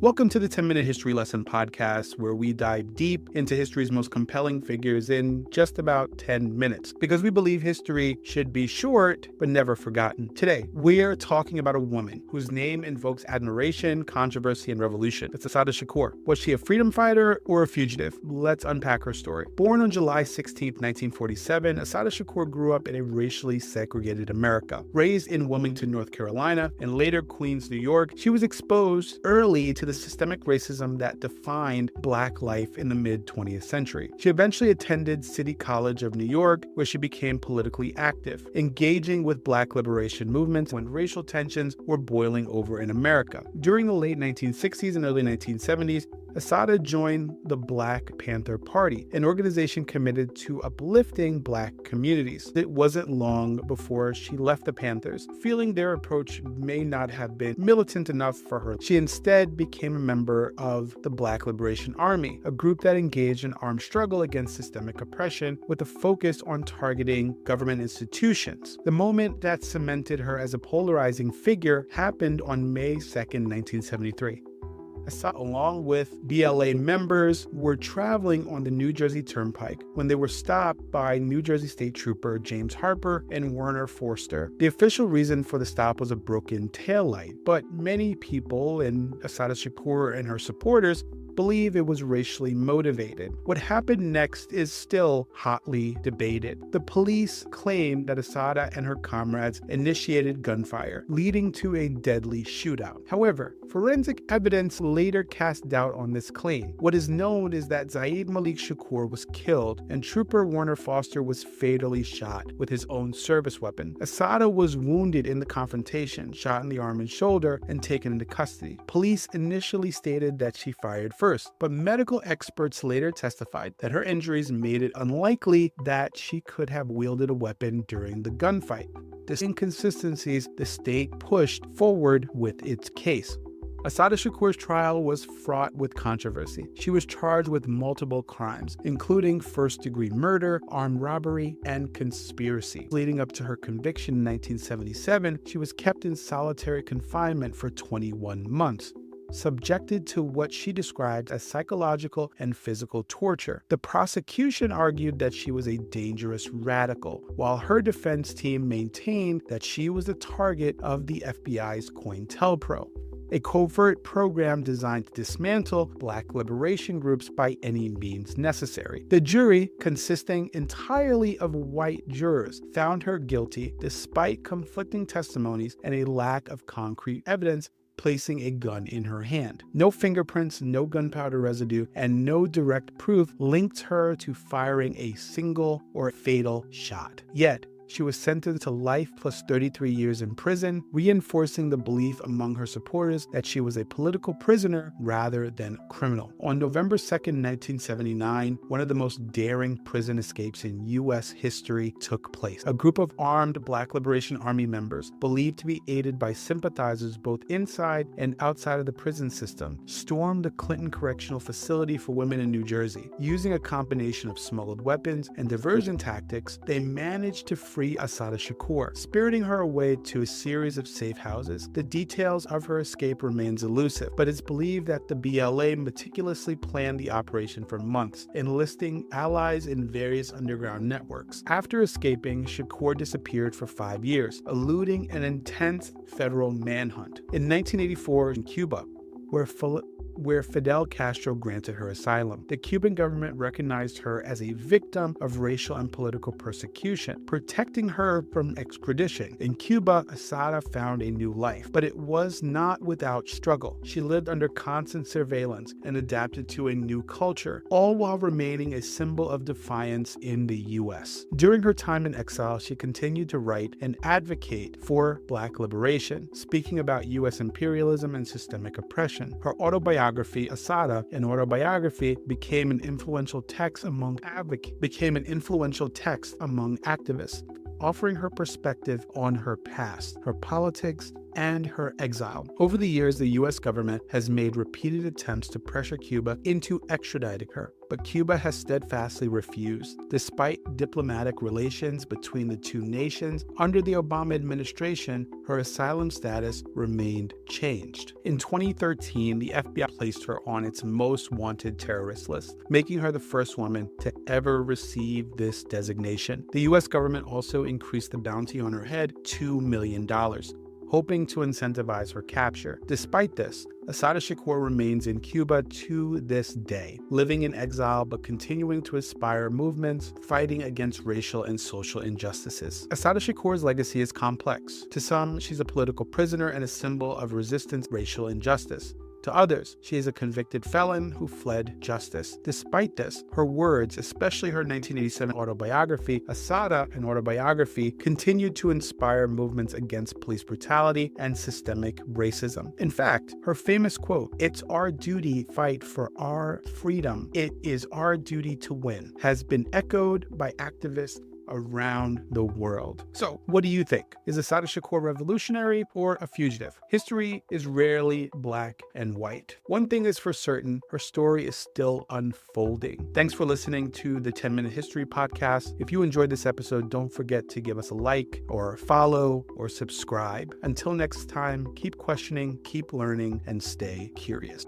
Welcome to the 10-Minute History Lesson podcast, where we dive deep into history's most compelling figures in just about 10 minutes, because we believe history should be short but never forgotten. Today, we're talking about a woman whose name invokes admiration, controversy, and revolution. It's Assata Shakur. Was she a freedom fighter or a fugitive? Let's unpack her story. Born on July 16, 1947, Assata Shakur grew up in a racially segregated America. Raised in Wilmington, North Carolina, and later Queens, New York, she was exposed early to the systemic racism that defined Black life in the mid-20th century. She eventually attended City College of New York, where she became politically active, engaging with Black liberation movements when racial tensions were boiling over in America. During the late 1960s and early 1970s, Assata joined the Black Panther Party, an organization committed to uplifting Black communities. It wasn't long before she left the Panthers, feeling their approach may not have been militant enough for her. She instead became a member of the Black Liberation Army, a group that engaged in armed struggle against systemic oppression with a focus on targeting government institutions. The moment that cemented her as a polarizing figure happened on May 2nd, 1973. Assata, along with BLA members, were traveling on the New Jersey Turnpike when they were stopped by New Jersey State Trooper James Harper and Werner Forster. The official reason for the stop was a broken taillight, but many people, and Assata Shakur and her supporters, believe it was racially motivated. What happened next is still hotly debated. The police claimed that Assata and her comrades initiated gunfire, leading to a deadly shootout. However, forensic evidence later cast doubt on this claim. What is known is that Zaid Malik Shakur was killed and Trooper Werner Foster was fatally shot with his own service weapon. Assata was wounded in the confrontation, shot in the arm and shoulder, and taken into custody. Police initially stated that she fired first, but medical experts later testified that her injuries made it unlikely that she could have wielded a weapon during the gunfight. These inconsistencies the state pushed forward with its case. Assata Shakur's trial was fraught with controversy. She was charged with multiple crimes, including first-degree murder, armed robbery, and conspiracy. Leading up to her conviction in 1977, she was kept in solitary confinement for 21 months. Subjected to what she described as psychological and physical torture. The prosecution argued that she was a dangerous radical, while her defense team maintained that she was the target of the FBI's COINTELPRO, a covert program designed to dismantle Black liberation groups by any means necessary. The jury, consisting entirely of white jurors, found her guilty despite conflicting testimonies and a lack of concrete evidence placing a gun in her hand. No fingerprints, no gunpowder residue, and no direct proof linked her to firing a single or fatal shot. Yet, she was sentenced to life plus 33 years in prison, reinforcing the belief among her supporters that she was a political prisoner rather than a criminal. On November 2nd, 1979, one of the most daring prison escapes in U.S. history took place. A group of armed Black Liberation Army members, believed to be aided by sympathizers both inside and outside of the prison system, stormed the Clinton Correctional Facility for Women in New Jersey. Using a combination of smuggled weapons and diversion tactics, they managed to free Assata Shakur, spiriting her away to a series of safe houses. The details of her escape remains elusive, but it's believed that the BLA meticulously planned the operation for months, enlisting allies in various underground networks. After escaping, Shakur disappeared for 5 years, eluding an intense federal manhunt. In 1984, in Cuba, where Fidel Castro granted her asylum, the Cuban government recognized her as a victim of racial and political persecution, protecting her from extradition. In Cuba, Assata found a new life, but it was not without struggle. She lived under constant surveillance and adapted to a new culture, all while remaining a symbol of defiance in the U.S. During her time in exile, she continued to write and advocate for Black liberation, speaking about U.S. imperialism and systemic oppression. Her autobiography, Assata, an autobiography, became an influential text among activists, offering her perspective on her past, her politics, and her exile. Over the years, the U.S. government has made repeated attempts to pressure Cuba into extraditing her, but Cuba has steadfastly refused. Despite diplomatic relations between the two nations, under the Obama administration, her asylum status remained changed. In 2013, the FBI placed her on its most wanted terrorist list, making her the first woman to ever receive this designation. The U.S. government also increased the bounty on her head $2 million. Hoping to incentivize her capture. Despite this, Assata Shakur remains in Cuba to this day, living in exile but continuing to inspire movements fighting against racial and social injustices. Assata Shakur's legacy is complex. To some, she's a political prisoner and a symbol of resistance to racial injustice. To others, she is a convicted felon who fled justice. Despite this, her words, especially her 1987 autobiography, Assata, an autobiography, continued to inspire movements against police brutality and systemic racism. In fact, her famous quote, "It's our duty to fight for our freedom. It is our duty to win," has been echoed by activists around the world. So, what do you think? Is Assata Shakur revolutionary or a fugitive? History is rarely black and white. One thing is for certain, her story is still unfolding. Thanks for listening to the 10-Minute History Podcast. If you enjoyed this episode, don't forget to give us a like or follow or subscribe. Until next time, keep questioning, keep learning, and stay curious.